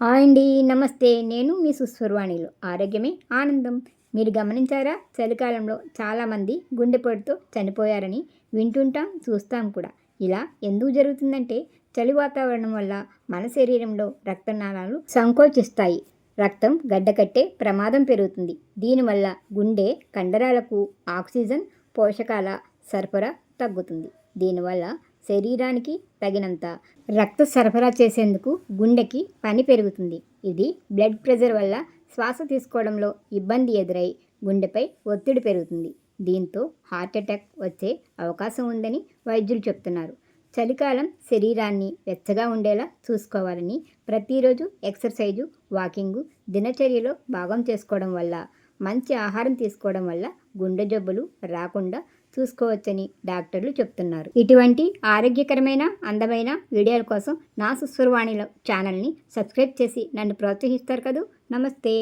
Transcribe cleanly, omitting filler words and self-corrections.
Hi అండి. నమస్తే. నేను మీ సుస్వరవాణిలో ఆరోగ్యమే ఆనందం. మీరు గమనించారా? చలికాలంలో చాలామంది గుండెపోటుతో చనిపోయారని వింటుంటాం, చూస్తాం కూడా. ఇలా ఎందుకు జరుగుతుందంటే చలి వాతావరణం వల్ల మన శరీరంలో రక్తనాళాలు సంకోచిస్తాయి. రక్తం గడ్డకట్టే ప్రమాదం పెరుగుతుంది. దీనివల్ల గుండె కండరాలకు ఆక్సిజన్, పోషకాల సరఫరా తగ్గుతుంది. దీనివల్ల శరీరానికి తగినంత రక్త సరఫరా చేసేందుకు గుండెకి పని పెరుగుతుంది. ఇది బ్లడ్ ప్రెషర్ వల్ల శ్వాస తీసుకోవడంలో ఇబ్బంది ఎదురై గుండెపై ఒత్తిడి పెరుగుతుంది. దీంతో హార్ట్ అటాక్ వచ్చే అవకాశం ఉందని వైద్యులు చెప్తున్నారు. చలికాలం శరీరాన్ని వెచ్చగా ఉండేలా చూసుకోవాలని ప్రతిరోజు ఎక్సర్సైజు, వాకింగు దినచర్యలో భాగం చేసుకోవడం వల్ల, మంచి ఆహారం తీసుకోవడం వల్ల గుండె జబ్బులు రాకుండా చూసుకోవచ్చని డాక్టర్లు చెప్తున్నారు. ఇటువంటి ఆరోగ్యకరమైన, అందమైన వీడియోల కోసం నా సుస్వరవాణిలో ఛానల్ని సబ్స్క్రైబ్ చేసి నన్ను ప్రోత్సహిస్తారు కదూ. నమస్తే.